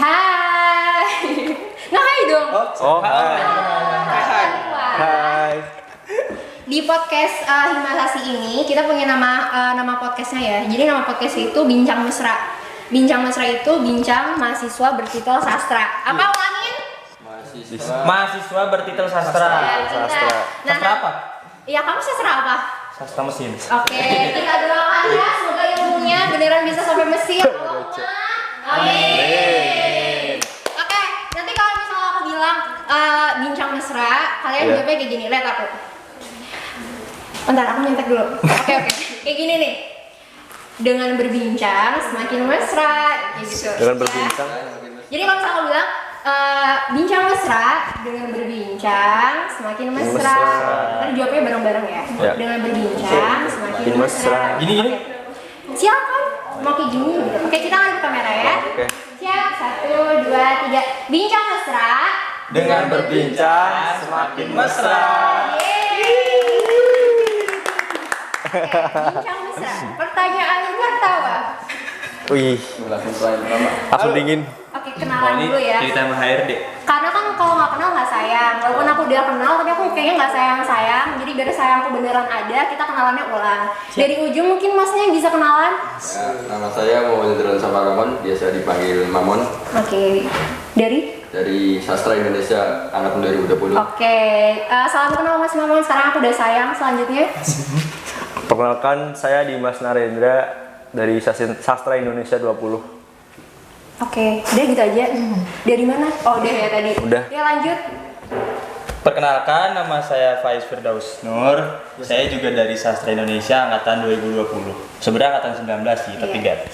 Hai. Nah, hai dong. Oh, hai. Hai. Di podcast Himasasi ini kita punya nama podcastnya ya. Jadi nama podcast itu Bincang Mesra. Bincang Mesra itu bincang mahasiswa bertitel sastra. Apa ulangin? Mahasiswa bertitel sastra. Sastra apa? Iya, kamu sastra apa? Sastra mesin. Oke, kita doakan ya semoga ilmunya beneran bisa sampai Mesir. Amin. Oke, nanti kalau misalnya aku bilang bincang mesra, kalian jawabnya kayak gini. Lihat aku. Bentar, aku nyetek dulu. Oke. Kayak gini nih. Dengan berbincang semakin mesra, kayak gitu. Dengan berbincang. Jadi kalau misalnya aku bilang bincang mesra, dengan berbincang semakin mesra. Nanti jawabnya bareng-bareng ya. Dengan berbincang semakin mesra. Gini. Silakan. Mau kayak gini. Oke, kita ngadep kamera ya. Oke. Siap, 1, 2, 3. Bincang mesra. Dengan berbincang semakin mesra. Bincang mesra. Pertanyaan pertama. Wih, langsung dingin. Oke, kenalan dulu ya. Cerita sama HRD. Karena kan kalau nggak kenal nggak sayang. Walaupun aku udah kenal, tapi aku kayaknya nggak sayang. Jadi biar sayangku beneran ada, kita kenalannya ulang. Dari ujung mungkin masnya yang bisa kenalan. Ya, nama saya Muhammad Indra Saparamon, biasa dipanggil Mamon. Oke. Dari Sastra Indonesia angkatan 2020. Oke. Salam kenal Mas Mamon. Sekarang aku udah sayang. Selanjutnya. Perkenalkan, saya Dimas Narendra dari Sastra Indonesia 20. Oke, udah gitu aja. Dari mana? Oh, udah ya tadi. Udah. Ya lanjut. Perkenalkan, nama saya Faiz Firdaus Nur. Saya juga dari Sastra Indonesia angkatan 2020. Sebenarnya angkatan 19 sih, tapi enggak.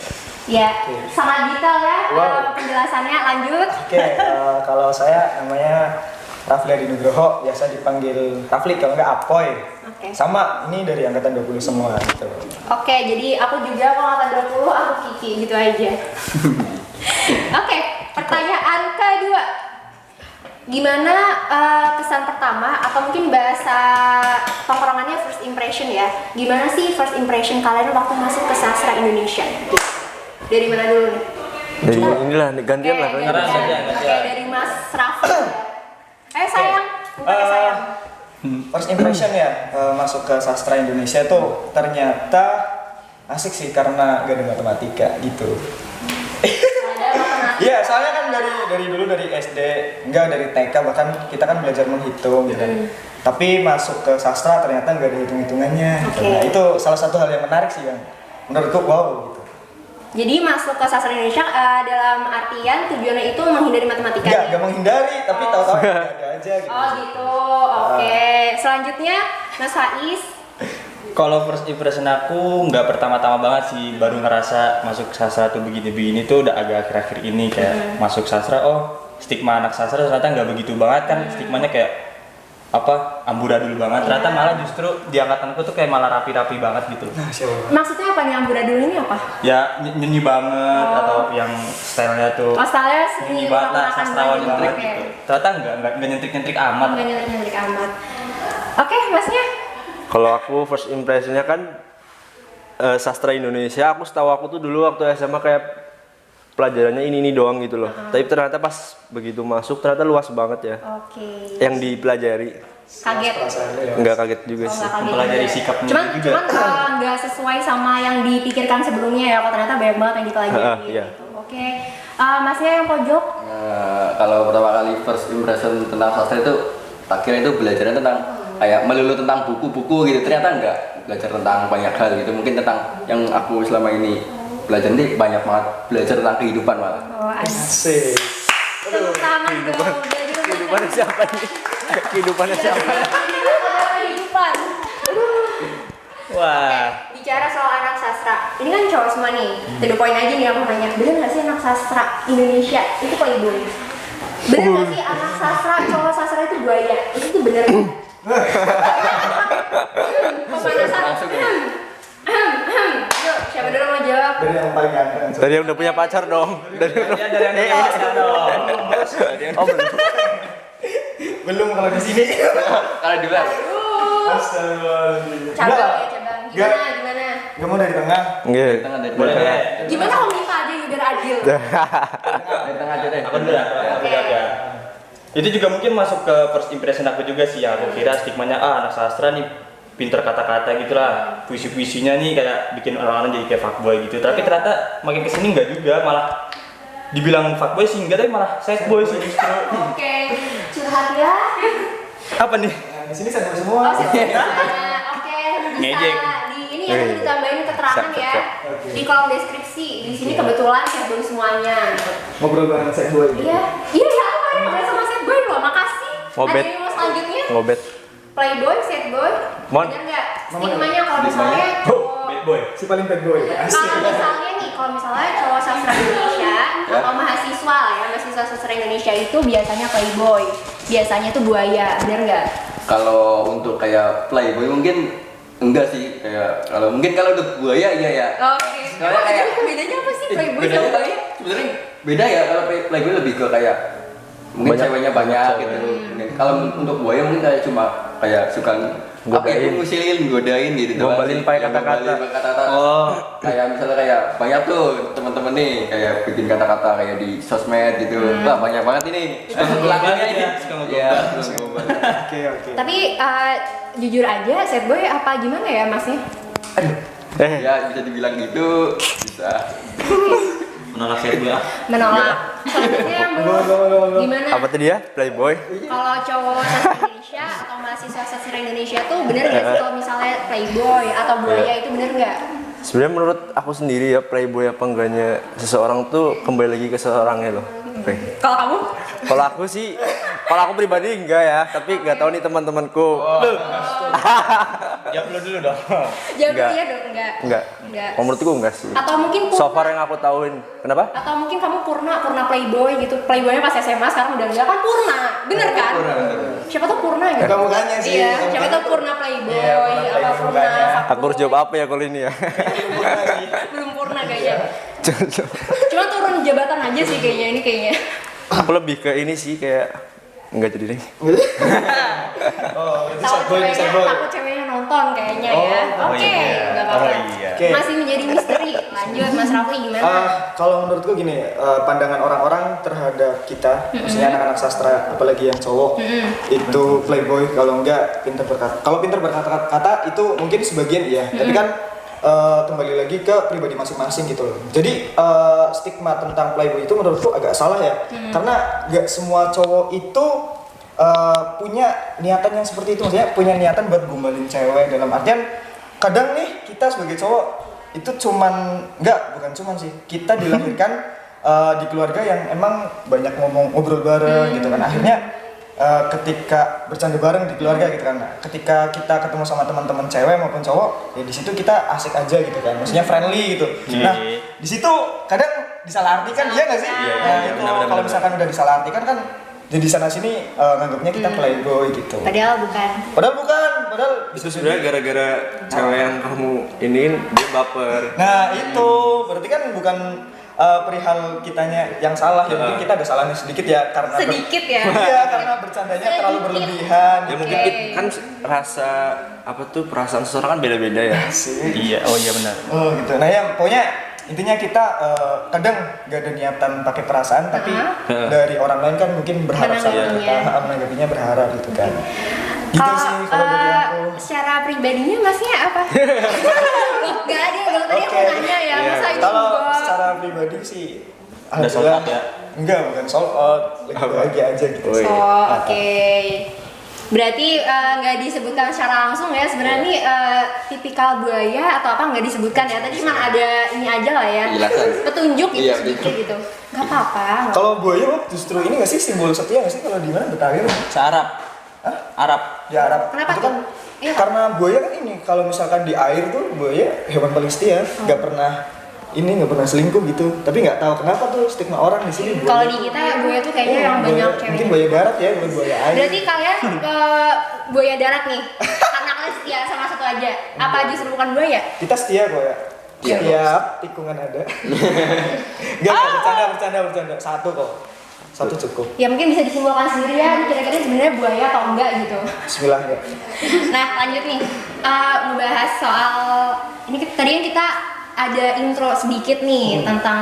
Ya, sangat detail ya penjelasannya. Lanjut. Oke, kalau saya namanya Rafli Adi Nugroho, biasa dipanggil Rafli kalau nggak Apoy. Oke. Sama, ini dari angkatan 20 semua gitu. Oke, jadi aku juga kalau angkatan 20, aku Kiki gitu aja. Oke, pertanyaan kedua. Gimana kesan pertama atau mungkin bahasa tongkrongannya first impression ya? Gimana sih first impression kalian waktu masuk ke sastra Indonesia? Dari mana dulu nih? Dari inilah, gantian lah. Gantian. Oke, dari Mas Raffi. Sayang. Bukan sayang. First impression ya, masuk ke sastra Indonesia tuh ternyata asik sih karena gak ada matematika gitu. Iya, soalnya kan dari dulu dari SD, enggak dari TK bahkan kita kan belajar menghitung gitu. Tapi masuk ke sastra ternyata nggak ada hitung-hitungannya. Gitu. Nah, itu salah satu hal yang menarik sih yang menurutku wow gitu. Jadi masuk ke sastra Indonesia dalam artian tujuannya itu menghindari matematika. Enggak menghindari, tapi tahu-tahu ada aja gitu. Oh gitu. Oke. Selanjutnya Mas Faiz. Kalau first impression aku nggak pertama-tama banget sih, baru ngerasa masuk sastra tuh begini-begini tuh udah agak akhir-akhir ini kayak masuk sastra, stigma anak sastra ternyata nggak begitu banget kan, stigmanya kayak amburadul banget, ternyata malah justru di angkatanku tuh kayak malah rapi-rapi banget gitu. Maksudnya apa nih amburadul ini apa? Ya nyanyi banget atau yang stylenya tuh stylenya nyanyi banget lah, sastrawan nyentrik gitu. Ternyata nggak nyentrik-nyentrik amat. Nggak nyentrik amat. Oke, Masnya? Kalau aku first impressionnya kan sastra Indonesia, aku setahu aku tuh dulu waktu SMA kayak pelajarannya ini doang gitu loh. Tapi ternyata pas begitu masuk ternyata luas banget ya. Oke. Yang dipelajari. Kaget. Enggak kaget juga sih. Mempelajari sikapnya juga. Cuman nggak sesuai sama yang dipikirkan sebelumnya ya. Kalau ternyata banyak banget yang dipelajari. Iya. Gitu. Oke. Masnya yang pojok? Kalau pertama kali first impression tentang sastra itu, tak kira itu belajarnya tentang kayak melulu tentang buku-buku gitu, ternyata enggak, belajar tentang banyak hal gitu, mungkin tentang yang aku selama ini belajar ini banyak banget belajar tentang kehidupan malah. Asik. Tepuk tangan dong. Kehidupannya siapa nih? Kehidupannya siapa? Kehidupan. Wah. Bicara soal anak sastra, ini kan cowok semua nih. To the point aja nih aku nanya, bener nggak sih anak sastra Indonesia itu kok ibu? Bener nggak sih anak sastra, cowok sastra itu buaya? Itu tuh bener nggak? Pemanasan. Yuk, siapa dulu mau jawab? Dari yang paling ganteng. Dari yang udah punya pacar dong. Dari yang udah Dari yang pacar dong. Oh, belum. Belum kalau di sini. Kalau di luar. Astagfirullahaladzim. Cabang ya, cabang. Gimana? Gak mau dari tengah. Nggih. Tengah dari Boleh. Gimana kalau minta aja biar adil. Dari tengah aja deh. Aku dulu ya. Aku jawab ya. Itu juga mungkin masuk ke first impression aku juga sih ya. Aku kira stigmanya anak sastra nih pinter kata-kata gitulah, puisi-puisinya nih kayak bikin orang-orang jadi kayak fuckboy gitu. Tapi ternyata makin kesini enggak juga, malah dibilang fuckboy sih enggak, tapi malah sad boy sih justru. Oke, curhat ya. Apa nih? Nah, di sini saya semua. Oh, oke, bisa Ngejek. di ini ya nanti ditambahin keterangan ya di kolom deskripsi. Di sini kebetulan sad boy semuanya. Ngobrol bareng saya dua ini. Iya, iya ya apa ya ngobrol sama sad boy loh. Makasih. Ngobet. Ada yang mau selanjutnya? Ngobet. Playboy, sad boy. Mon. Bener nggak? Stigmanya kalau misalnya cowok Bad boy. Si paling bad boy. Asik. kalau misalnya cowok sastra Indonesia atau mahasiswa lah ya, mahasiswa sastra Indonesia itu biasanya playboy, biasanya tuh buaya, bener nggak? Kalau untuk kayak playboy mungkin enggak sih, kayak kalau udah buaya iya ya. Oke. Soalnya kayak Bedanya apa sih playboy bedanya sama tapi buaya? sebenarnya beda ya. Kalau playboy lebih ke kayak mungkin Banyak- ceweknya banyak cewek. gitu. Mungkin kalau untuk buaya mungkin kayak cuma kayak suka apa ya, Godain. ngusilin, godain gitu. doang Gombalin sih. pakai Ya, kata-kata. gombalin pakai kata-kata. Oh, Kayak misalnya kayak banyak tuh teman-teman nih kayak bikin kata-kata kayak di sosmed gitu. Wah, banyak banget ini. Suka ngegombal gitu ya, suka ngegombal. Iya, suka ngegombal. Oke. Tapi jujur aja, sad boy apa gimana ya masnya? Ya, bisa dibilang gitu. Bisa. menolak sad boy ah. Menolak. Selanjutnya yang belum gimana? Apa tadi ya? Playboy. Kalau cowok sastra Indonesia atau mahasiswa sastra Indonesia tuh bener nggak sih kalau misalnya playboy atau buaya itu bener nggak? Sebenarnya menurut aku sendiri ya, playboy apa enggaknya seseorang tuh kembali lagi ke seseorangnya loh. Oke. Kalau kamu? Kalau aku sih, kalau aku pribadi enggak ya, tapi nggak tahu nih teman-temanku. Jawab lu dulu dong. Jawab Enggak. iya dong, enggak. Enggak. Enggak. Kalau menurutku enggak sih. Atau mungkin So far yang aku tahuin. Kenapa? atau mungkin kamu purna playboy gitu, playboynya pas SMA sekarang udah enggak kan purna, bener kan? Siapa tuh purna gitu? Bukan mukanya sih, Iya, bukan siapa mukanya. tuh purna playboy, Iya, purna apa playboy purna mukanya. fuckboy. Aku harus jawab apa ya kalau ini ya? Belum purna kayaknya. Cuma turun jabatan aja sih kayaknya ini kayaknya. Aku lebih ke ini sih kayak enggak jadi deh. Oh, itu sad boy, sad boy. Takut ceweknya nonton kayaknya ya. Oh, Oke, iya. enggak apa-apa. Oh, iya. Oke. Masih menjadi misteri. Lanjut Mas Rafli gimana? Kalau menurutku gini, pandangan orang-orang terhadap kita, maksudnya anak-anak sastra, apalagi yang cowok, itu playboy. Kalau enggak pintar berkata. Kalau pintar berkata-kata itu mungkin sebagian iya, tapi kan kembali lagi ke pribadi masing-masing gitu loh. Jadi stigma tentang playboy itu menurutku agak salah ya, karena nggak semua cowok itu punya niatan yang seperti itu, maksudnya punya niatan buat gombalin cewek, dalam artian kadang nih kita sebagai cowok itu bukan cuman sih, kita dilahirkan di keluarga yang emang banyak ngobrol bareng gitu kan, akhirnya ketika bercanda bareng di keluarga gitu kan, ketika kita ketemu sama teman-teman cewek maupun cowok ya di situ kita asik aja gitu kan, maksudnya friendly gitu. Nah di situ kadang disalahartikan, iya nggak sih? Nah itu kalau misalkan udah disalahartikan kan jadi sana sini nganggapnya kita playboy gitu. Padahal bukan. Padahal Itu sebenarnya gara-gara cewek yang kamu iniin dia baper. Nah itu berarti kan bukan perihal kitanya yang salah, ya mungkin kita ada salahnya sedikit ya karena Sedikit ya. Iya, karena bercandanya terlalu Sedikit. berlebihan. Ya mungkin kan rasa apa tuh perasaan seseorang kan beda-beda ya. Iya, oh iya benar. Oh gitu. Nah ya pokoknya intinya kita kadang gak ada niatan pakai perasaan, tapi dari orang lain kan mungkin berharap sama Menanggapinya. kita, menanggapinya berharap gitu kan. Gitu sih kalau dari aku. Secara pribadinya masnya apa? Loh, gak ada dong, tadi aku Oke. nanya ya, Iya. masa ini Kalau enggak? secara pribadi sih Udah sold out ya? Enggak, bukan sold out, lagi bahagia aja gitu. Woi. Oh, oke. Berarti nggak disebutkan secara langsung ya sebenarnya ini tipikal buaya atau apa nggak disebutkan ya, tadi cuma ada ini aja lah ya, Penjelasan. petunjuk gitu Iya, sedikit gitu, nggak apa-apa. Kalau buaya Bob, justru ini nggak sih simbol setia nggak sih kalau di mana Betawi? Searab. Arab. Di Arab. Kenapa Itu tuh? kan Iya. karena buaya kan ini kalau misalkan di air tuh buaya hewan paling setia, nggak pernah selingkuh gitu. Tapi nggak tahu kenapa tuh stigma orang di sini. buaya Kalau tuh- di kita ya buaya tuh kayaknya yang buaya- banyak mungkin ceweknya. buaya darat ya, bukan buaya air. Berarti kalian buaya darat nih, karena kalian setia sama satu aja. Apa justru bukan buaya? Kita setia kok ya. Iya, Setiap tikungan ada. Enggak, bercanda. Satu kok. Satu cukup. Ya mungkin bisa disimpulkan sendiri ya, ini kira-kira sebenarnya buaya atau enggak gitu. Bismillah ya. Nah lanjut nih, ngebahas soal ini tadi kan kita ada intro sedikit nih tentang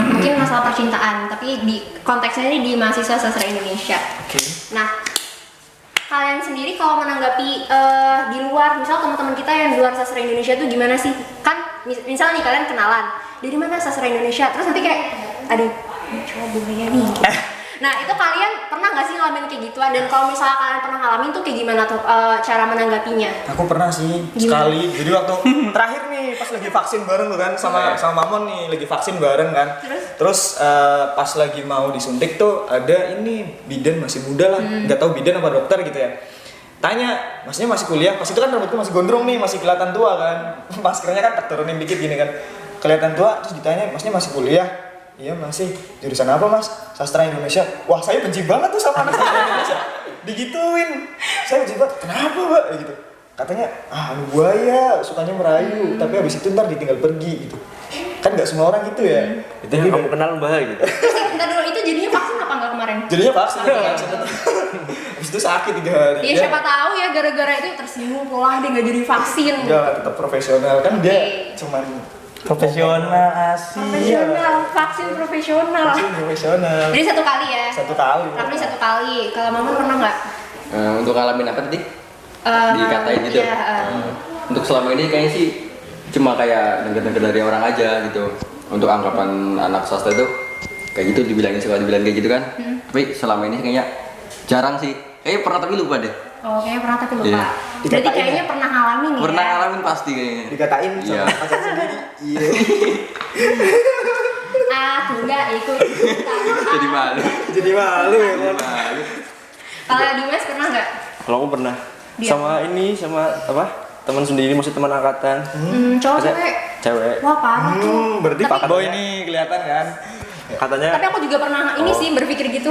mungkin masalah percintaan, tapi di konteksnya ini di mahasiswa sastra Indonesia. Nah, kalian sendiri kalau menanggapi di luar, misal teman-teman kita yang di luar sastra Indonesia tuh gimana sih? Kan misal nih kalian kenalan, dari mana sastra Indonesia? Terus nanti kayak ada cowok budaya nih. Nah, itu kalian pernah nggak sih ngalamin kayak gituan? Dan kalau misalnya kalian pernah ngalamin tuh kayak gimana tuh cara menanggapinya? Aku pernah sih sekali. Jadi waktu terakhir nih pas lagi vaksin bareng tuh kan sama Mamon nih lagi vaksin bareng kan. Terus pas lagi mau disuntik tuh ada ini bidan masih muda lah, nggak tahu bidan apa dokter gitu ya. Tanya, masnya masih kuliah? Pas itu kan rambutku masih gondrong nih, masih kelihatan tua kan. Maskernya kan tak turunin dikit gini kan. Kelihatan tua, terus ditanya, masnya masih kuliah? Iya masih. Jurusan apa mas? Sastra Indonesia. Wah saya benci banget tuh sama anak sastra Indonesia. Digituin. Saya benci banget. Kenapa mbak? Gitu. Katanya, buaya, sukanya merayu. Tapi habis itu ntar ditinggal pergi gitu. Kan nggak semua orang gitu ya. Itu yang kamu kenal mbak gitu. Bentar dulu, itu jadinya vaksin apa enggak kemarin? Jadinya vaksin. Habis itu sakit 3 hari. Iya siapa tahu ya gara-gara itu tersinggung pulang dia nggak jadi vaksin. Enggak, tetap profesional kan dia cuman Profesional asik. Profesional, vaksin profesional. vaksin profesional. Jadi 1 kali ya? 1 kali. Rafli 1 kali. Kalau Maman pernah nggak? Untuk ngalamin apa tadi? Dikatain gitu. Iya. Untuk selama ini kayaknya sih cuma kayak denger-denger dari orang aja gitu. Untuk anggapan anak sastra itu kayak gitu dibilangin kayak gitu kan. Tapi selama ini kayaknya jarang sih. Kayaknya pernah tapi lupa deh. Oh, kayaknya pernah tapi lupa. Iya. Berarti Dikatain kayaknya ya? pernah ngalamin ya? Pernah ngalamin pasti kayaknya. Dikatain Iya. sama pacar sendiri. Iya. Aku nggak ikut. Jadi malu. Jadi malu ya Jadi kan. malu. Kalau Dimas pernah nggak? Kalau aku pernah Dia. sama apa? Teman sendiri, maksud teman angkatan. Cowok Masa- cewek. Cewek. Wah parah tuh. Berarti Tapi- Pak Boy ini kelihatan kan. Katanya Tapi aku juga pernah ini sih berpikir gitu.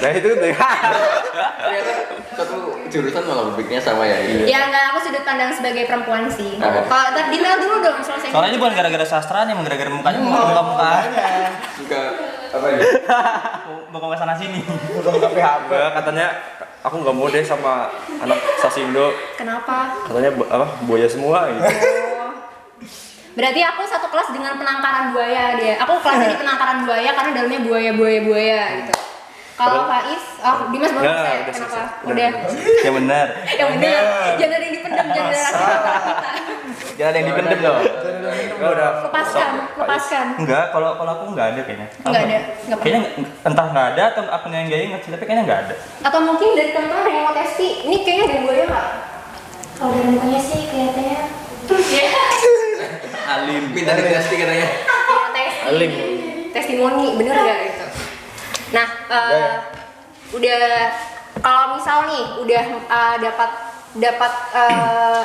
nah itu tuh. Ternyata satu jurusan malah berpikirnya sama ya. Ya enggak, aku sudut pandang sebagai perempuan sih. Oh. Kalau ntar detail dulu dong selesai. Soalnya ini bukan gara-gara sastranya, emang gara-gara mukanya muka-muka. Juga apa ya? Muka sana sini. Bukan ke PHP. Enggak, katanya aku nggak mau deh sama anak Sasindo. Kenapa? Katanya buaya semua gitu. Oh. Berarti aku satu kelas dengan penangkaran buaya dia. Aku kelasnya di penangkaran buaya karena dalamnya buaya gitu. Kalau Faiz, Dimas belum Nggak, selesai. udah Kenapa? selesai. Udah. Ya benar. Yang benar. Jangan ada yang dipendam, jangan ada rahasia antara kita. Jangan ada yang dipendem dong. Enggak udah. Lepaskan. Enggak, kalau aku enggak ada kayaknya. Enggak ada, enggak pernah. Kayaknya entah enggak ada atau akunnya yang enggak inget sih, tapi kayaknya enggak ada. Atau mungkin dari teman-teman ada yang mau testi. Ini kayaknya ada buaya nggak? Kalau dari mukanya sih kelihatannya. Ya. Alim. Minta ditesti katanya. Alim. Testimoni bener nggak gitu? Nah, udah kalau misal nih udah dapat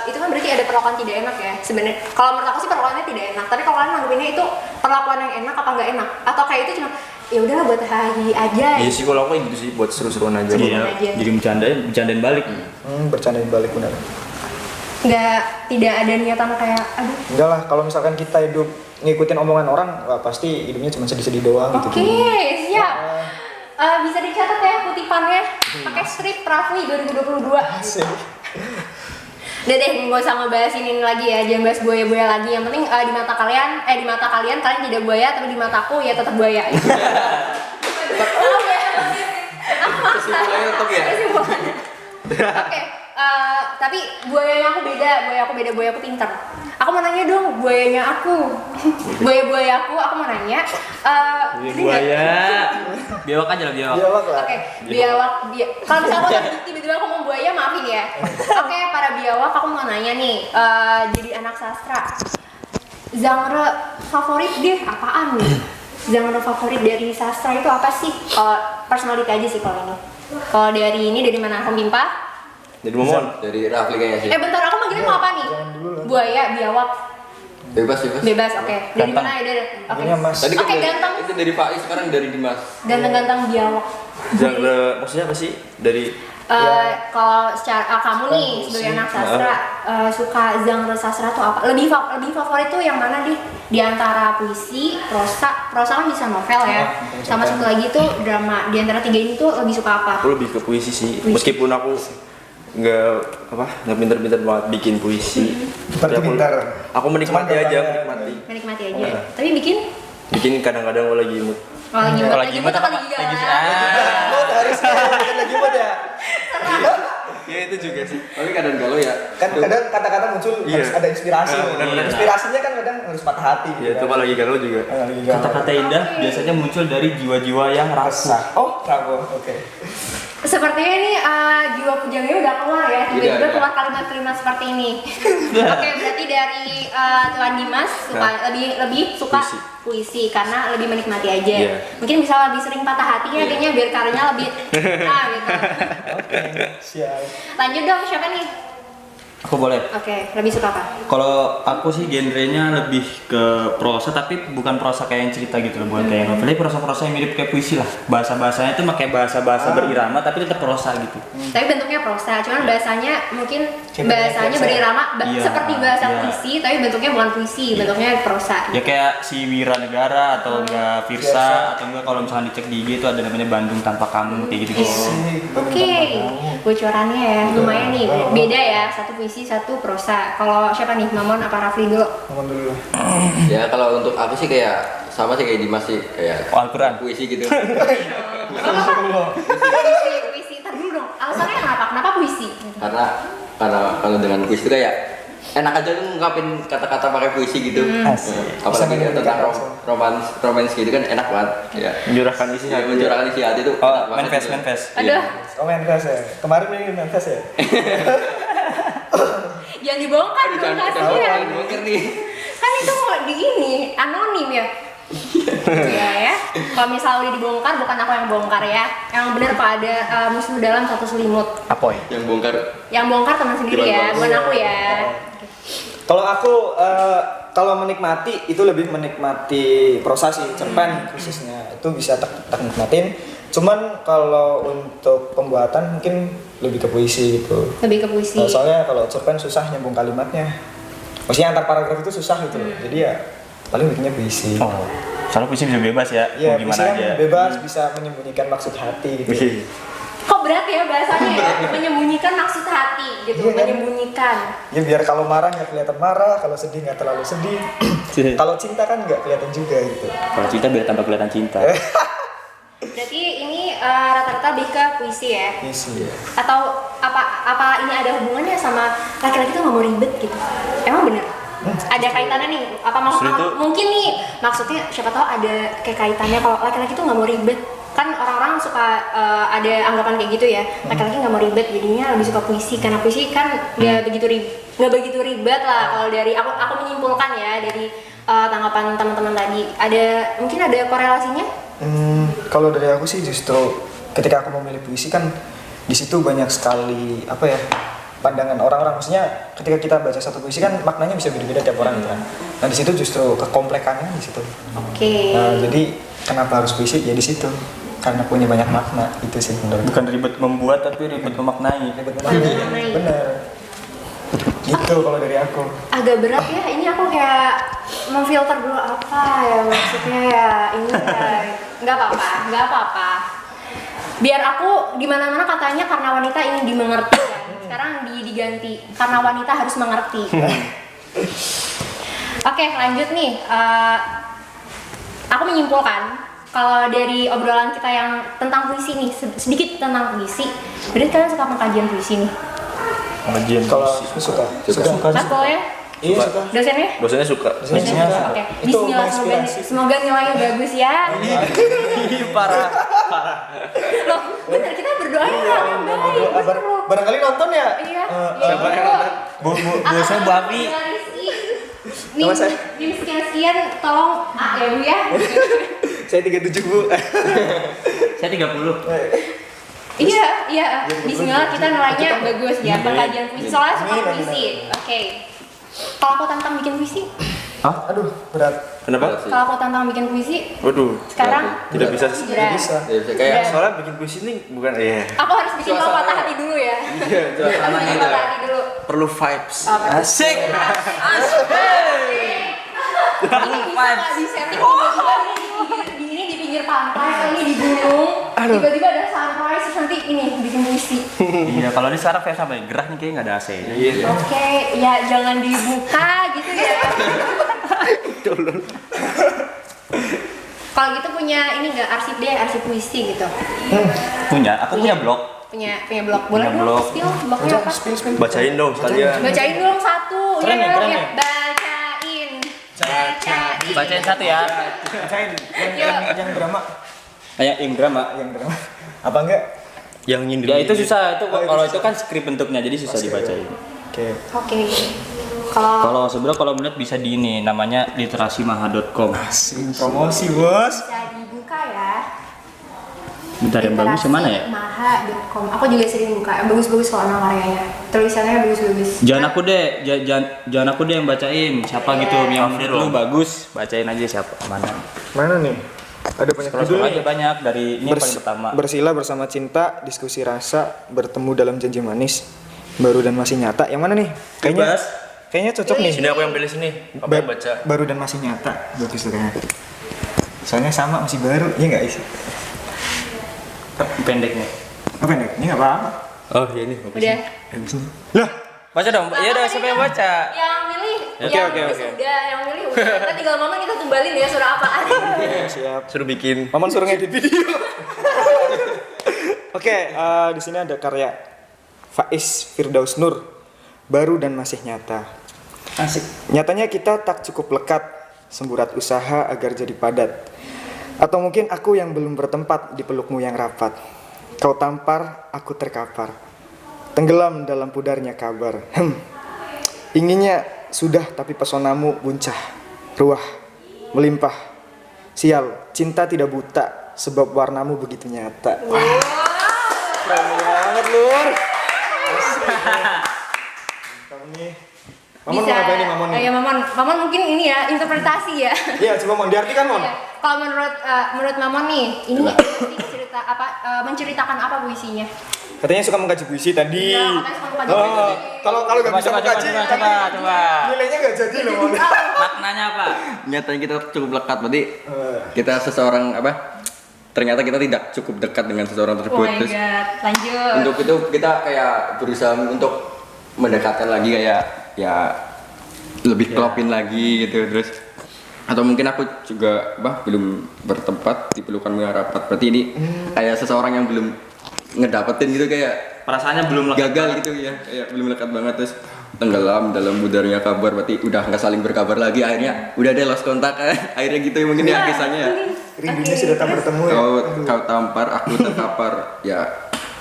itu kan berarti ada perlakuan tidak enak ya sebenarnya. Kalau menurut aku sih perlakuannya tidak enak. Tapi kalau kalian nanggepinnya itu perlakuan yang enak apa nggak enak? Atau kayak itu cuma ya udahlah buat hari aja. Iya sih kalau aku kayak gitu sih buat seru-seruan aja. Iya. Jadi bercandain balik. Bercandain balik benar. Tidak ada niatan kayak aduh. Enggak lah, kalau misalkan kita hidup ngikutin omongan orang, wah pasti hidupnya cuma sedih-sedih doang Oke, gitu. siap. Bisa dicatat ya kutipannya. Pakai strip Rafli 2022. Asik. Udah deh, nggak usah ngebahas ini lagi ya, jangan bahas buaya-buaya lagi. Yang penting di mata kalian kalian tidak buaya, tapi di mataku ya tetap buaya. Kesimpulannya tetap ya? Kesimpulannya. Oke, tapi buayanya aku beda, buaya aku pintar. Aku mau nanya dong, buaya aku mau nanya. Buaya. Biawak aja lah, biawak. Biawak lah. Oke, biawak. Kalau misalnya aku tiba-tiba ngomong buaya, maafin ya. Oke, para biawak, aku mau nanya nih, jadi anak sastra, genre favorit deh apaan nih? Genre favorit dari sastra itu apa sih? Personality aja sih kalau ini. Kalau dari ini dari mana? Pemimpa? Jadi Momon. Dari Rafli kayaknya sih. Bentar, aku manggilnya mau apa nih? Buaya, biawak, Bebas. bebas. Oke. Dari Ganteng. mana ya? Oke. Ini Mas. Tadi kan Oke, ganteng. itu dari Faiz, sekarang dari Dimas. Ganteng-ganteng biawak. Genre maksudnya apa sih? Dari Kalau secara kamu nih sebagai anak sastra suka genre sastra tuh apa? Lebih favorit tuh yang mana di antara puisi, prosa kan bisa novel ya. Sama satu lagi tuh drama. Di antara 3 ini tuh lebih suka apa? aku lebih ke puisi sih. Meskipun aku nggak pinter-pinter banget bikin puisi. Tapi Tapi pintar. aku menikmati Cuma aja, gambarnya. menikmati. Menikmati aja. Tapi bikin Bikin kadang-kadang kalau lagi mood. Kalau lagi mood apa? lagi Lagi galau. Oh, harusnya bukan lagi mood ya. Ya itu juga sih. Tapi kadang galau ya. Kan kadang kata-kata muncul Iya. harus ada inspirasi. Benar-benar. Inspirasinya kan kadang harus patah hati. Ya itu kalau lagi galau juga. Lagi galau. Kata-kata indah biasanya muncul dari jiwa-jiwa yang rapuh. Oh, rapuh. Oke. Sepertinya nih jiwa pujangnya udah keluar ya, tiba-tiba Iya. keluar kalimat-kalimat seperti ini. Oke, berarti dari Tuan Dimas suka lebih suka puisi karena lebih menikmati aja. Iya. Mungkin bisa lebih sering patah hati ya, kayaknya biar karyanya lebih gitu. Oke. Siap. Lanjut dong, siapa nih? Aku boleh. Oke, lebih suka apa? Kalau aku sih genrenya lebih ke prosa, tapi bukan prosa kayak yang cerita gitu loh, bukan kayak novel. Tapi prosa-prosa yang mirip kayak puisi lah. Bahasa-bahasanya itu pakai bahasa-bahasa berirama, tapi tetap prosa gitu. Tapi bentuknya prosa, cuman bahasanya mungkin Kayak bahasanya prosa. berirama Iya, seperti bahasa iya. puisi, tapi bentuknya bukan puisi, bentuknya prosa. Ya kayak si Wira Negara atau enggak Firsa, atau enggak kalau misalnya dicek di IG itu ada namanya Bandung Tanpa Kamu kayak gitu. Oke, bocorannya ya, lumayan nih, beda ya, satu puisi, satu prosa. Kalau siapa nih, Mamon apa Rafli dulu? Ngomong dulu. Ya kalau untuk aku sih kayak sama sih kayak Dimas sih kayak Oh, Al-Quran. puisi gitu. Puisi, tar dulu dong, alasannya kenapa? Kenapa puisi? karena kalau dengan puisi itu kayak enak aja tuh ngungkapin kata-kata pakai puisi gitu. Asik. Apalagi Bisa tentang menyanyikan romance gitu kan enak banget. Ya. Mencurahkan isi Ya, hati. mencurahkan isi hati tuh. Oh, enak banget manifest, gitu. manifest. Iya. Aduh, Oh, manifest ya. Kemarin ini manifest ya. yang dibongkar dong Jangan kasihan. dibongkar nih. Kan itu mau di ini, anonim ya. Iya ya. Kalau misalnya dibongkar, bukan aku yang bongkar ya. Yang benar Pak ada musuh dalam satu selimut. Apoy. Yang bongkar Yang bongkar teman sendiri Gimana, ya, Bang? bukan aku ya. Kalau aku kalau menikmati itu lebih menikmati prosa sih, cerpen khususnya itu bisa tak nikmatin. Cuman kalau untuk pembuatan mungkin lebih ke puisi gitu. Lebih ke puisi. Soalnya kalau cerpen susah nyambung kalimatnya. Maksudnya antar paragraf itu susah gitu. Jadi ya paling bikinnya puisi. Oh, soalnya puisi bisa bebas ya, Iya, mau puisi gimana kan aja. bebas bisa menyembunyikan maksud hati gitu. Kok berat ya bahasanya ya? Menyembunyikan maksud hati gitu, Iya kan? menyembunyikan. Ya biar kalau marah nggak kelihatan marah, kalau sedih nggak terlalu sedih. Kalau cinta kan nggak kelihatan juga gitu. Kalau cinta biar tambah kelihatan cinta. Berarti ini rata-rata lebih ke puisi ya? Puisi ya. Atau apa ini ada hubungannya sama laki-laki tuh nggak mau ribet gitu? Emang bener? Ada kaitannya nih? Apa Justru itu- mungkin nih maksudnya siapa tahu ada kayak kaitannya kalau laki-laki tuh nggak mau ribet, kan orang-orang suka ada anggapan kayak gitu ya, laki-laki nggak mau ribet jadinya lebih suka puisi karena puisi kan nggak begitu ribet lah. Kalau dari aku menyimpulkan ya dari tanggapan teman-teman tadi, mungkin ada korelasinya? Kalau dari aku sih justru ketika aku memilih puisi kan di situ banyak sekali apa ya pandangan orang-orang. Maksudnya ketika kita baca satu puisi kan maknanya bisa beda-beda tiap orang gitu kan. Nah di situ justru kekomplekannya di situ. Oke. Nah jadi kenapa harus puisi ya di situ karena punya banyak makna itu sih menurut. Bukan ribet membuat tapi ribet memaknai. Memaknai. Bener. Gitu kalau dari aku. Agak berat ya, ini aku kayak memfilter dulu apa ya maksudnya ya ini ya nggak apa-apa. Biar aku di mana-mana katanya karena wanita ingin dimengerti kan. Sekarang diganti karena wanita harus mengerti. Oke, lanjut nih. Aku menyimpulkan kalau dari obrolan kita yang tentang puisi nih, sedikit tentang puisi. Berarti kalian suka pengkajian puisi nih? Pengajian. Kalau aku suka. Mas boleh? Iya suka. Dosennya? Dosennya suka. Dosennya suka. Oke, Itu Bismillah menginspirasi. semoga nilainya bagus ya. Parah. Loh, bener kita berdoa ya yang baik. Barangkali nonton ya? Iya. Siapa yang nonton? Bosnya Bu Api. Nih, Nama saya? Nih sekian tolong ya Bu ya. Saya 37 Bu. Saya 30. Iya. Bismillah kita nilainya bagus ya. Pengkajian puisi soalnya suka puisi. Oke. Kalau aku tantang bikin puisi, Aduh berat. Kenapa? kalau aku tantang bikin puisi, Waduh. sekarang Tidak bisa. berat. Bisa. ya bisa kayak Soalnya bikin puisi ini bukan ya. Aku harus bikin kau patah hati dulu ya. Harus bikin patah hati dulu. Perlu vibes. Asik. Ini bisa nggak disetting tiba-tiba ini di pinggir pantai, ini di gunung, tiba-tiba ada sunrise, terus nanti ini bikin puisi. Iya, kalau di sekarang kayak sampai gerah nih kayaknya nggak ada AC. Oke, ya jangan dibuka gitu ya. Tolol. Kalau gitu punya ini nggak arsip deh, arsip puisi gitu. Aku punya blog. Punya blog. Boleh Punya dong blog. spill blognya apa? Bacain dong sekalian. Bacain dong satu. Keren ya, ya, keren ya. ya. Bacain. Bacain satu ya. Bacain Yuk. yang drama. Yang drama. Yang drama. Apa enggak? Yang nyindir. Ya itu susah, itu Oh, itu kalau susah. itu kan skrip bentuknya jadi susah dibacain. Oke. Oke. Kalau Kalau sebenarnya kalau melihat bisa di ini namanya literasimaha.com. Asing promosi, Bos. bisa dibuka ya. Bentar yang bagus yang mana ya? Maha.com. Aku juga sering buka. Yang bagus-bagus kok nama karyanya. Tulisannya bagus-bagus. Jangan aku deh, jangan aku deh yang bacain. Siapa Iya. gitu yang menurut lu dong. bagus, bacain aja siapa mana. Mana nih? Ada banyak Scroll judul aja nih. banyak dari ini paling pertama. Bersila bersama cinta, diskusi rasa, bertemu dalam janji manis, baru dan masih nyata. Yang mana nih? Bebas. Kayaknya cocok nih. Sini aku yang pilih sini. Apa yang baca? Baru dan masih nyata. Bagus tuh kayaknya. Soalnya sama masih baru, iya nggak isi? Pendeknya. Apa nih? Ini nggak apa-apa. Oh, ya ini. Bagus. Udah. Bagus nih. Lah, Baca dong. Ya udah siapa yang baca? Yang milih. Oke, yang oke, nulis oke. Udah, yang milih udah. Kita tinggal mama kita tumbalin ya suara apaan. siap. Suruh bikin. Maman suruh ngedit video. Oke, di sini ada karya Faiz Firdaus Nur, baru dan masih nyata. Asik. Nyatanya kita tak cukup lekat, semburat usaha agar jadi padat. Atau mungkin aku yang belum bertempat di pelukmu yang rapat. Kau tampar, aku terkapar. Tenggelam dalam pudarnya kabar. Inginnya sudah tapi pesonamu buncah, ruah, melimpah. Sial, cinta tidak buta sebab warnamu begitu nyata. Wah, keren banget, Lur. Asik. Kamu nih. Mamon mau ngapain nih, Mamon nih? Ya Mamon mungkin ini ya interpretasi ya. Iya, coba Mon diartikan, Mon. Iya. Kalau menurut Mamon nih, ini cerita apa menceritakan apa puisinya? Katanya suka mengkaji puisi tadi. Iya, katanya suka mengkaji Oh, puisi. kalau nggak bisa Coba, mengkaji, coba. nilainya nggak jadi loh, Mon. Maknanya apa? Nyatanya kita cukup lekat, berarti kita seseorang apa? Ternyata kita tidak cukup dekat dengan seseorang Oh tersebut. my Terus god, lanjut. untuk itu kita kayak berusaha untuk mendekatkan lagi kayak ya lebih klopin lagi gitu terus atau mungkin aku juga belum bertempat di pelukanmu yang rapat, berarti ini kayak seseorang yang belum ngedapetin gitu, kayak Perasaannya belum lekat. gagal gitu ya, kayak belum lekat banget, terus tenggelam dalam budarnya kabar, berarti udah nggak saling berkabar lagi, akhirnya udah deh lost kontak akhirnya gitu mungkin ya kisahnya ya. Rindunya sudah tak bertemu ya. Kau tampar, aku terkapar, ya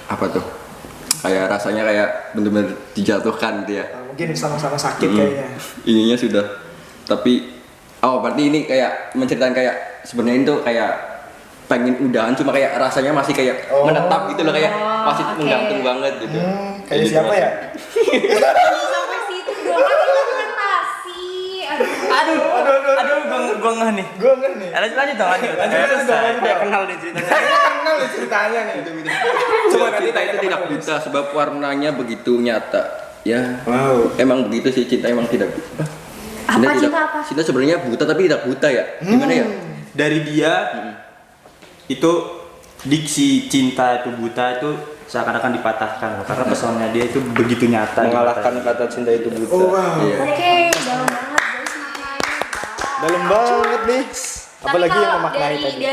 apa tuh? Kayak rasanya kayak bener-bener dijatuhkan gitu ya. Mungkin sama-sama sakit kayaknya. Ininya sudah, tapi berarti ini kayak menceritakan kayak sebenarnya itu kayak pengen udahan, cuma kayak rasanya masih kayak menetap gitu loh, kayak masih oke. menggantung banget gitu. Kayak siapa ya? Sampai situ doang interpretasi. Aduh, gua ngeh nih. Gue enggak nih. Lanjut dong, lanjut. Kayak kenal nih ceritanya. Kayaknya kenal nih ceritanya nih. Coba cinta itu tidak buta sebab warnanya begitu nyata. Ya, Wow. emang begitu sih, cinta emang tidak. Apa cinta apa? Cinta sebenarnya buta tapi tidak buta ya. Gimana ya? Dari dia itu diksi cinta itu buta itu seakan-akan dipatahkan karena pesonanya dia itu begitu nyata. Mengalahkan kata cinta itu buta. Oh wow. Iya. Oke, dalam banget guys maknanya. Dalam banget nih. Tapi Apalagi yang kalau memaknai tadi.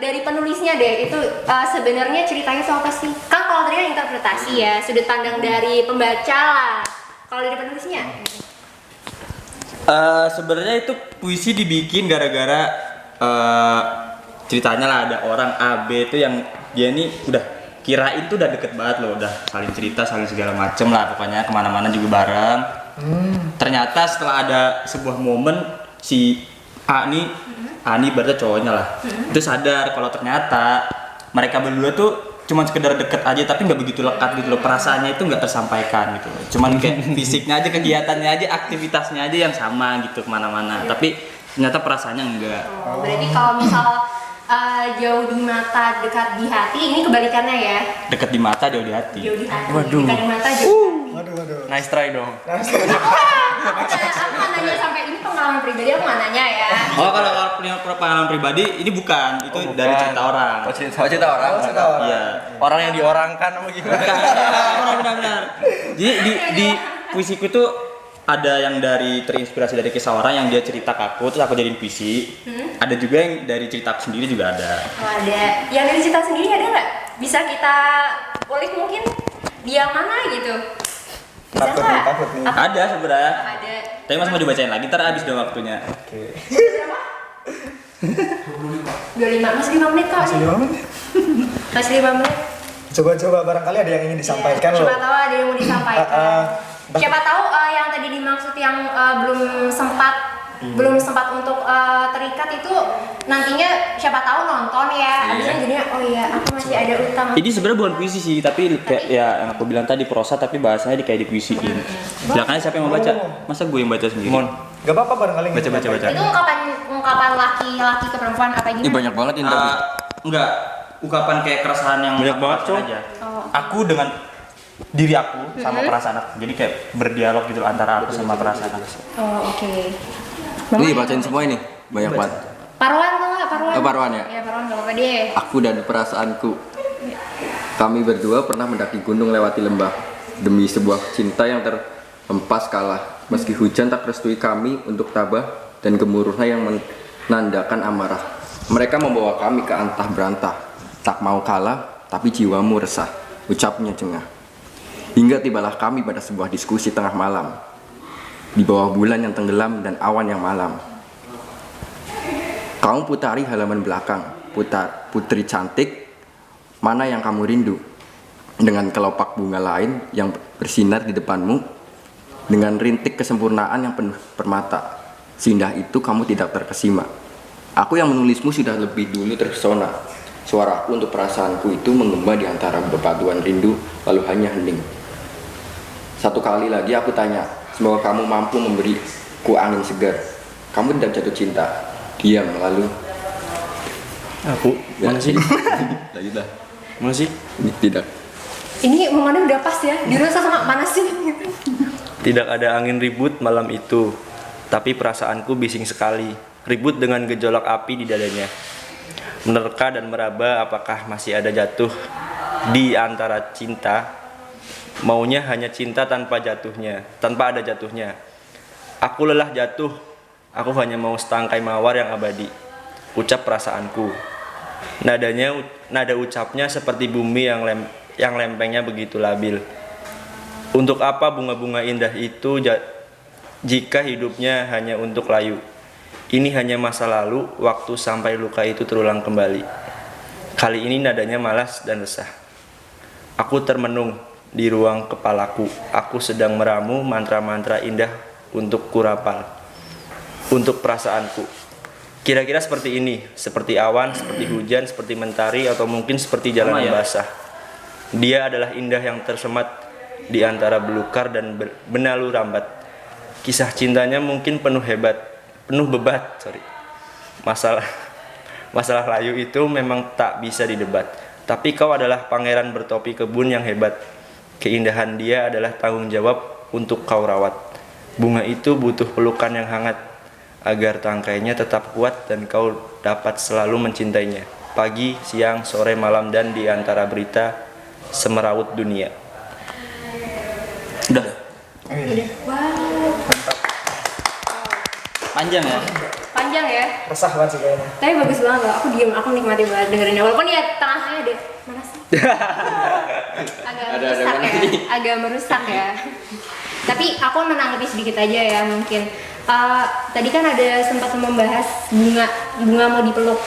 dari penulisnya deh itu sebenarnya ceritanya soal apa sih? Kan kalau tadi kan interpretasi ya, sudut pandang dari pembaca lah. Kalau dari penulisnya? Sebenarnya itu puisi dibikin gara-gara ceritanya lah ada orang A B itu yang dia ini udah kirain tuh udah deket banget loh, udah saling cerita saling segala macem lah, pokoknya kemana-mana juga bareng. Ternyata setelah ada sebuah momen si A nih berarti cowoknya lah, itu sadar kalau ternyata mereka berdua tuh cuman sekedar deket aja tapi nggak begitu lekat gitu loh, perasaannya itu nggak tersampaikan gitu, cuman kayak fisiknya aja, kegiatannya aja, aktivitasnya aja yang sama gitu kemana-mana, tapi ternyata perasaannya enggak. Oh, berarti kalau misal jauh di mata dekat di hati, ini kebalikannya ya. Deket di mata jauh di hati. Jauh di hati, Waduh. dekat di mata jauh di hati. Waduh. Nice try dong. Aku nggak nanya sampai ini pengalaman pribadi, aku nggak nanya ya. Oh kalau pengalaman pribadi ini bukan, itu dari cerita orang. Oh, cerita orang. Iya. Orang yang diorangkan apa gimana? Benar. Jadi di puisiku itu ada yang terinspirasi dari kisah orang yang dia cerita ke aku terus aku jadiin puisi. Ada juga yang dari cerita aku sendiri juga ada. Oh, ada. Yang dari cerita sendiri ada nggak? Bisa kita ulik mungkin di yang mana gitu? Bisa nggak? Takut nih. Ada sebenarnya. Ada. Tapi masih mau dibacain lagi, ntar habis dong waktunya. Oke. Berapa? 25. Masih 5 menit kok. Masih 5 menit. Masih 5 menit. Coba-coba barangkali ada yang ingin disampaikan loh. Siapa tahu ada yang mau disampaikan. Bah- Siapa tahu yang tadi dimaksud yang belum sempat untuk terikat itu nantinya siapa tahu nonton ya. Abisnya jadinya oh iya aku masih ada utang. Ini sebenarnya bukan puisi sih, tapi kayak ya yang aku bilang tadi prosa tapi bahasanya kayak dipuisiin. Silakan siapa yang mau baca? Masa gue yang baca sendiri? Mon. Gak apa-apa barangkali ingin Baca. disampaikan. Itu ungkapan laki-laki ke perempuan apa Ini gimana? banyak banget ini. Enggak, ungkapan kayak keresahan yang Banyak aku banget, rasain Cok. aja. Oh. Aku dengan diri aku sama perasaan aku. Jadi kayak berdialog gitu antara aku sama perasaan aku. Oh oke. Nih bacain semua ini, banyak banget. Parwan atau nggak Parwan? Oh, Parwan ya? Iya Parwan nggak apa-apa deh. Aku dan perasaanku. Kami berdua pernah mendaki gunung lewati lembah demi sebuah cinta yang terhempas kalah. Meski hujan tak restui kami untuk tabah dan gemuruhnya yang menandakan amarah. Mereka membawa kami ke antah berantah. Tak mau kalah, tapi jiwamu resah. Ucapnya cengah. Hingga tibalah kami pada sebuah diskusi tengah malam. Di bawah bulan yang tenggelam dan awan yang malam. Kamu putari halaman belakang, putri cantik, mana yang kamu rindu? Dengan kelopak bunga lain yang bersinar di depanmu, dengan rintik kesempurnaan yang penuh permata. Seindah itu kamu tidak terkesima. Aku yang menulismu sudah lebih dulu terpesona. Suaraku untuk perasaanku itu menggema di antara berpaduan rindu, lalu hanya hening. Satu kali lagi aku tanya, semoga kamu mampu memberiku angin segar. Kamu tidak jatuh cinta. Diam lalu. Aku mana sih? Lanjutlah. Mana sih? Tidak. Ini momennya udah pas ya. Dirusak sama mana sih? Tidak ada angin ribut malam itu, tapi perasaanku bising sekali. Ribut dengan gejolak api di dadanya. Menerka dan meraba apakah masih ada jatuh di antara cinta. Maunya hanya cinta tanpa ada jatuhnya. Aku lelah jatuh, aku hanya mau setangkai mawar yang abadi. Ucap perasaanku. Nada ucapnya seperti bumi yang lempengnya begitu labil. Untuk apa bunga-bunga indah itu jika hidupnya hanya untuk layu? Ini hanya masa lalu, waktu sampai luka itu terulang kembali. Kali ini nadanya malas dan resah. Aku termenung di ruang kepalaku. Aku sedang meramu mantra-mantra indah untuk kurapal. Untuk perasaanku. Kira-kira seperti ini, seperti awan, seperti hujan, seperti mentari, atau mungkin seperti jalan yang basah. Dia adalah indah yang tersemat di antara belukar dan benalu rambat. Kisah cintanya mungkin penuh bebat. Masalah layu itu memang tak bisa didebat. Tapi kau adalah pangeran bertopi kebun yang hebat. Keindahan dia adalah tanggung jawab untuk kau rawat. Bunga itu butuh pelukan yang hangat agar tangkainya tetap kuat dan kau dapat selalu mencintainya. Pagi, siang, sore, malam, dan di antara berita semerawut dunia. Udah. Wow. Panjang ya? Panjang ya. Resah banget sih kayaknya. Tapi bagus banget loh. Aku diem, aku nikmati banget dengerinnya. Walaupun ya tengahnya ada mana sih? Agak merusak ya. Tapi aku menanggapi sedikit aja ya mungkin. Tadi kan ada sempat membahas bunga mau dipeluk.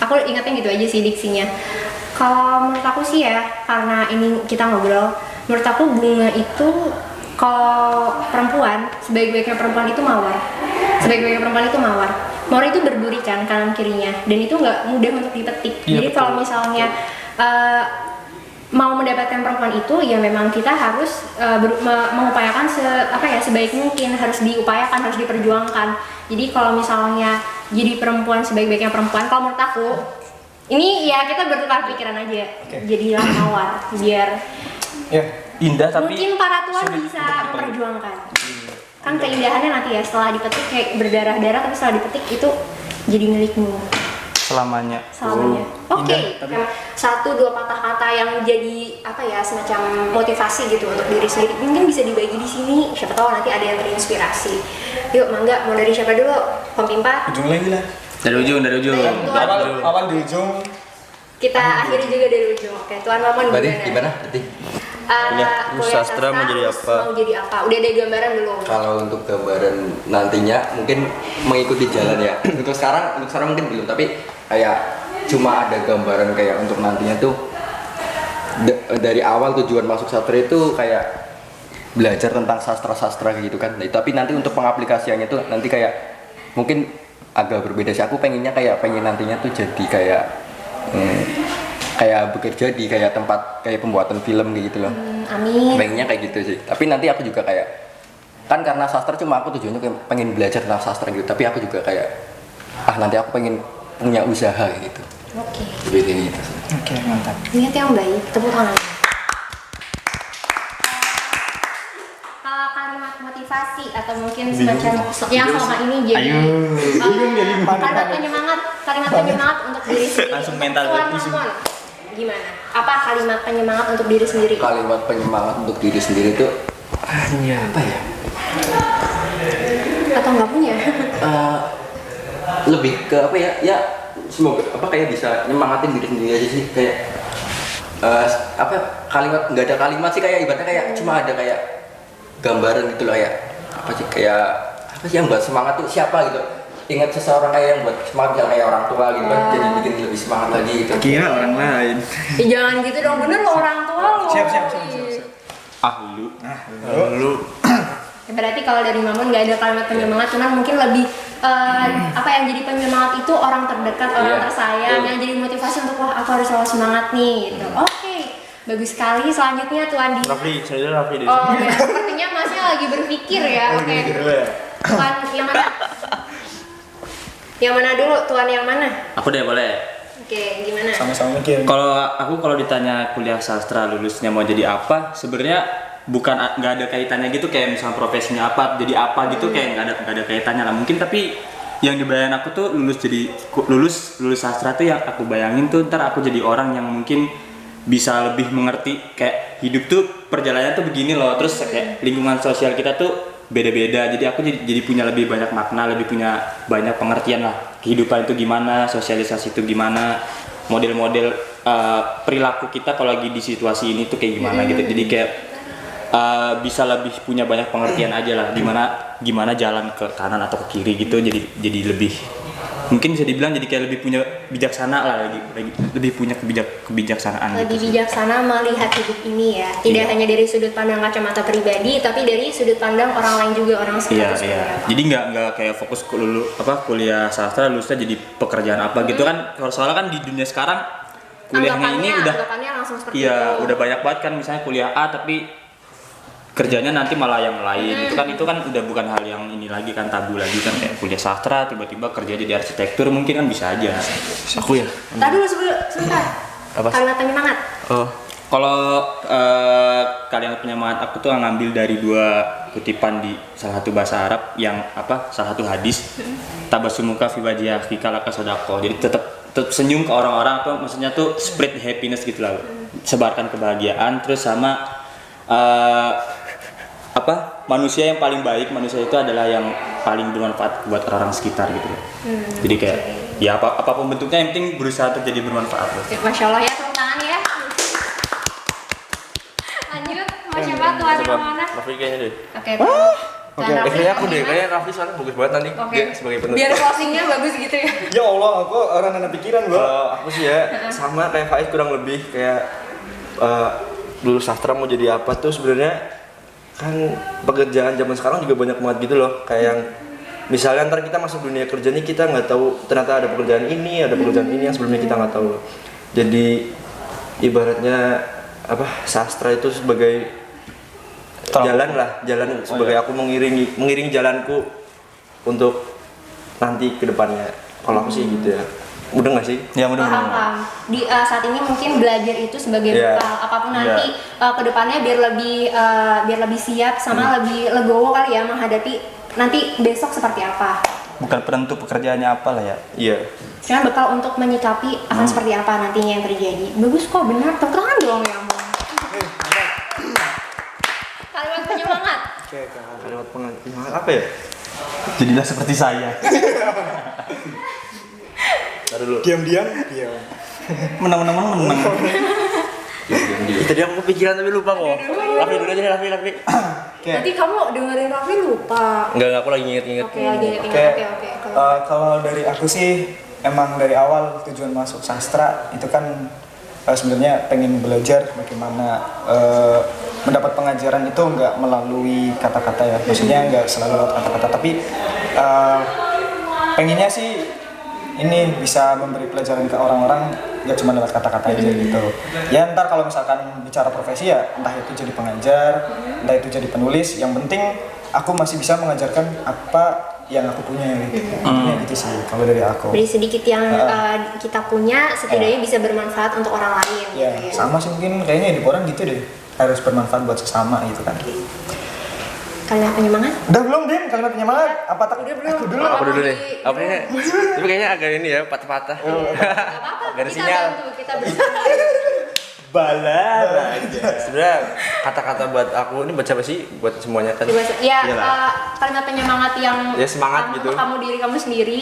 Aku ingatnya gitu aja sih diksinya. Kalau menurut aku sih ya, karena ini kita ngobrol, menurut aku bunga itu kalau perempuan, sebaik-baiknya perempuan itu mawar. Sebaik-baiknya perempuan itu mawar. Mawar itu berduri kan kanan kirinya, dan itu nggak mudah untuk dipetik. Jadi kalau misalnya mau mendapatkan perempuan itu, ya memang kita harus mengupayakan sebaik mungkin, harus diupayakan, harus diperjuangkan. Jadi kalau misalnya jadi perempuan sebaik-baiknya perempuan, kalau menurut aku, ini ya kita bertukar pikiran aja. Jadilah mawar, biar Indah tapi mungkin para tua bisa memperjuangkan. Kan keindahannya nanti ya setelah dipetik kayak berdarah-darah, tapi setelah dipetik itu jadi milikmu. selamanya. Oke. Satu dua patah kata yang jadi apa ya, semacam motivasi gitu untuk diri sendiri. Mungkin bisa dibagi di sini. Siapa tahu nanti ada yang terinspirasi. Yuk, mangga, mau dari siapa dulu? Om Pimpa? Ujung lagi lah. Dari ujung. Awal di ujung. Kita akhiri juga dari ujung. Oke, Tuan Mamon Berarti gimana? Berarti kuliah sastra mau jadi apa? Mau jadi apa? Udah ada gambaran belum? kalau untuk gambaran nantinya mungkin mengikuti jalan ya. Untuk sekarang mungkin belum, tapi kayak cuma ada gambaran kayak untuk nantinya tuh dari awal tujuan masuk sastra itu kayak belajar tentang sastra gitu kan. Nah, tapi nanti untuk pengaplikasiannya tuh nanti kayak mungkin agak berbeda sih. Aku pengen nantinya tuh jadi kayak kayak bekerja di kayak tempat kayak pembuatan film gitu loh. Amin. Pengennya kayak gitu sih. Tapi nanti aku juga kayak kan karena sastra cuma aku tujuannya kayak pengen belajar tentang sastra gitu. Tapi aku juga kayak nanti aku pengen punya usaha gitu. Oke. Lebih gitu. Oke, mantap. Niat yang baik, tepuk tangan. Kalau kalimat motivasi atau mungkin semacam yang selama ini jadi kalimat penyemangat untuk diri sendiri. Langsung mental Tuan pusing. Mamon, gimana? Apa kalimat penyemangat untuk diri sendiri? Kalimat penyemangat untuk diri sendiri tuh apa ya? Atau nggak punya? Lebih ke apa ya? Ya semoga kayak bisa nyemangatin diri sendiri aja sih kayak kalimat nggak ada kalimat sih, kayak ibaratnya kayak cuma ada kayak gambaran gitu loh ya. Apa sih yang buat semangat tuh siapa gitu? Ingat seseorang kayak yang buat semangat, misalnya kayak orang tua gitu kan, jadi bikin lebih semangat lagi gitu. Kira orang lain. Jangan gitu dong, bener lo orang tua lo. Siap. Lu. Berarti kalau dari Mamon nggak ada kalimat penyemangat, cuman mungkin lebih apa yang jadi penyemangat itu orang terdekat, orang Iya. tersayang yang jadi motivasi untuk wah aku harus selalu semangat nih gitu. Oke, bagus sekali. Selanjutnya Tuan Di. Rafli, saya Rafli deh. Oh ya, sepertinya Masnya lagi berpikir ya. Oke. Tuan yang mana? Yang mana dulu? Tuan yang mana? Aku deh boleh. Oke, gimana? Sama-sama mikir. Kalau ditanya kuliah sastra lulusnya mau jadi apa, sebenarnya nggak ada kaitannya gitu, kayak misalnya profesinya apa, jadi apa gitu, kayak nggak ada kaitannya lah mungkin. Tapi yang dibayangin aku tuh lulus sastra tuh yang aku bayangin tuh ntar aku jadi orang yang mungkin bisa lebih mengerti kayak hidup tuh perjalanannya tuh begini loh, terus kayak lingkungan sosial kita tuh beda-beda, jadi aku jadi punya lebih banyak makna, lebih punya banyak pengertian lah kehidupan itu gimana, sosialisasi itu gimana, model-model perilaku kita kalau lagi di situasi ini tuh kayak gimana gitu. Jadi kayak bisa lebih punya banyak pengertian aja lah gimana jalan ke kanan atau ke kiri gitu, jadi lebih mungkin bisa dibilang jadi kayak lebih punya bijaksana lah, lebih punya kebijaksanaan Lebih gitu sih. bijaksana melihat hidup ini ya, tidak hanya dari sudut pandang kacamata pribadi, tapi dari sudut pandang orang lain juga, orang sekitar. Iya. Jadi nggak kayak fokus kuliah sastra lulusnya jadi pekerjaan apa gitu kan. Soalnya kan di dunia sekarang kuliahnya ini anggapannya langsung seperti iya itu. udah banyak banget kan, misalnya kuliah A tapi kerjanya nanti malah yang lain. Itu kan udah bukan hal yang ini lagi kan, tabu lagi kan, kayak kuliah sastra tiba-tiba kerja jadi arsitektur mungkin kan bisa aja. Aku ya. Tadi dulu sebentar. Apa? Kalimat penyemangat. Oh, Kalau kalian penyemangat aku tuh ngambil dari 2 kutipan di salah satu bahasa Arab yang salah satu hadis, tabassumuka fi wajhika laka sadaqah. Jadi tetap senyum ke orang-orang, atau maksudnya tuh spread happiness gitu lah, sebarkan kebahagiaan. Terus sama manusia yang paling baik, manusia itu adalah yang paling bermanfaat buat orang-orang sekitar gitu. Jadi kayak ya apapun bentuknya yang penting berusaha untuk jadi bermanfaat. Oke, Masya Allah ya, tepuk tangan ya. Lanjut, mau siapa Tuan yang mana? Rafli kayaknya deh. Oke. Oke, Kayaknya aku deh, kayaknya Rafli soalnya bagus banget nanti Oke. dia sebagai penutup. Biar closingnya bagus gitu ya. Ya Allah, aku orang anak pikiran gua. Kalau aku sih ya sama kayak Faiz, kurang lebih kayak lulus sastra mau jadi apa tuh sebenarnya kan pekerjaan zaman sekarang juga banyak banget gitu loh, kayak yang misalnya ntar kita masuk dunia kerja nih kita nggak tahu ternyata ada pekerjaan ini yang sebelumnya kita nggak tahu. Jadi ibaratnya sastra itu sebagai jalan sebagai aku mengiringi jalanku untuk nanti ke depannya. Kalau aku sih gitu ya. Mudah nggak sih? Ya mudah-mudahan. Paham. Di saat ini mungkin belajar itu sebagai Iya. bekal apapun nanti kedepannya biar lebih siap sama lebih legowo kali ya menghadapi nanti besok seperti apa. bukan penentu pekerjaannya apa lah ya. Iya. Cuma bekal untuk menyikapi akan seperti apa nantinya yang terjadi. Bagus kok, benar. Tepuk tangan dong ya ampun. Kalimat penyemangat. Oke, Kak. Kalimat penyemangat apa ya? Jadilah seperti saya. Taruh dulu. Diam-diam, diam. Menang. Tadi aku kepikiran tapi lupa kok. Raffi dulu aja, Raffi. Oke. Nanti kamu dengerin Raffi lupa. Enggak, aku lagi nginget-nginget. Oke, lagi Oke. oke. Kalau dari aku sih emang dari awal tujuan masuk sastra itu kan sebenarnya pengen belajar bagaimana mendapat pengajaran itu nggak melalui kata-kata ya, maksudnya nggak selalu lewat kata-kata, tapi pengennya sih ini bisa memberi pelajaran ke orang-orang nggak cuma lewat kata-kata aja gitu. Ya ntar kalau misalkan bicara profesi ya entah itu jadi pengajar, entah itu jadi penulis, yang penting aku masih bisa mengajarkan apa yang aku punya gitu. Intinya gitu sih kalau dari aku. Beri sedikit yang kita punya setidaknya bisa bermanfaat untuk orang lain Ya, gitu ya. sama sih mungkin kayaknya hidup orang gitu deh. Harus bermanfaat buat sesama gitu kan. Kalimat penyemangat? Udah belum, Dim? Kalimat penyemangat? Apa tak? Udah belum? Aku dulu. Aku dulu nih. Apa ini? Tapi kayaknya agak ini ya, patah-patah. Gak apa-apa, Gak ada kita sinyal. bantu, kita bersama. Balar aja. Sebenarnya kata-kata buat aku ini buat siapa sih? Buat semuanya kan. Ya, Iyalah. kalimat penyemangat yang Ya, semangat gitu. untuk kamu diri kamu sendiri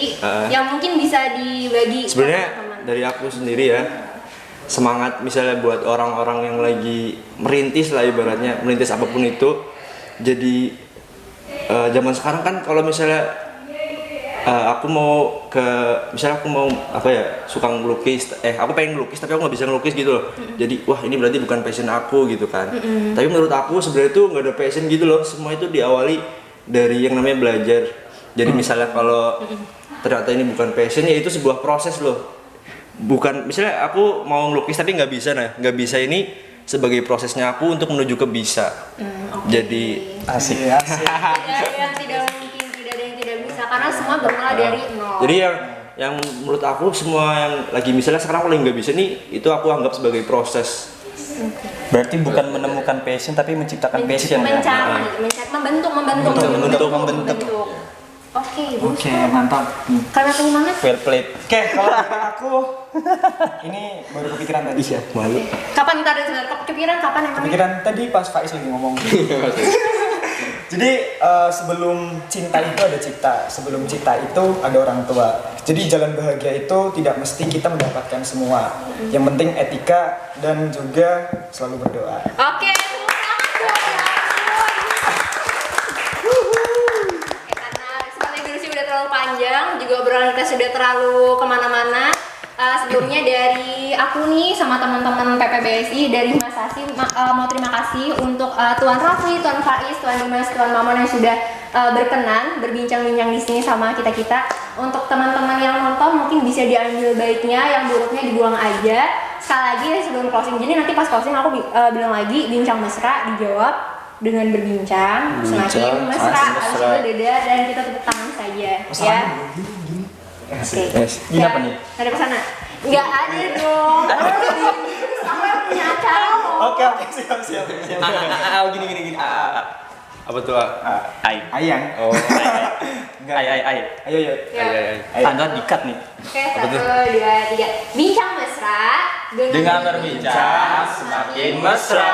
yang mungkin bisa dibagi Sebenarnya ke teman-teman. dari aku sendiri ya, semangat misalnya buat orang-orang yang lagi merintis lah ibaratnya, merintis apapun itu. Jadi zaman sekarang kan kalau misalnya aku mau misalnya aku mau apa ya, suka ngelukis, aku pengen ngelukis tapi aku nggak bisa ngelukis gitu loh. Jadi wah ini berarti bukan passion aku gitu kan. Tapi menurut aku sebenarnya itu nggak ada passion gitu loh. Semua itu diawali dari yang namanya belajar. Jadi misalnya kalau ternyata ini bukan passion, ya itu sebuah proses loh. Bukan misalnya aku mau ngelukis tapi nggak bisa, nggak bisa ini sebagai prosesnya aku untuk menuju ke bisa. Jadi Asik. Iya, asik. Tidak ada yang tidak mungkin, tidak ada yang tidak bisa karena semua bermula dari nol. Jadi yang menurut aku semua yang lagi misalnya sekarang aku lagi nggak bisa nih, itu aku anggap sebagai proses. Berarti bukan menemukan passion tapi menciptakan passion ya. membentuk. Oke, bagus. Oke, mantap. Kalimat penyemangat? Well played. Oke, kalau dari aku ini baru kepikiran tadi. Iya, malu. Kapan ntar sebenarnya kepikiran kapan emang? Kepikiran tadi pas Faiz lagi ngomong. Jadi sebelum cinta itu ada cipta, sebelum cipta itu ada orang tua. Jadi jalan bahagia itu tidak mesti kita mendapatkan semua. Yang penting etika dan juga selalu berdoa. Oke, tepuk tangan dong ya ampun. Oke, karena seperti durasi udah terlalu panjang, juga obrolan kita sudah terlalu kemana-mana. Sebelumnya dari aku nih sama teman-teman PPBSI dari Mas Sasi mau terima kasih untuk Tuan Raffi, Tuan Faiz, Tuan Dimas, Tuan Mamon yang sudah berkenan berbincang-bincang di sini sama kita-kita. Untuk teman-teman yang nonton mungkin bisa diambil baiknya, yang buruknya dibuang aja. Sekali lagi sebelum closing, jadi nanti pas closing aku bilang lagi bincang mesra dijawab dengan berbincang semakin mesra, habis itu dadah dan kita tepuk tangan saja ya. Oke. Ini apa nih? Ada pesanan? Enggak ada dong. Aku yang punya acara loh. Oke, siap. Gini. Apa tuh? Ai. Ayang. Oh. Ai. Ayo. Ya. Anda dikat nih. Oke, 1, 2, 3. Bincang mesra Dengan berbincang semakin mesra.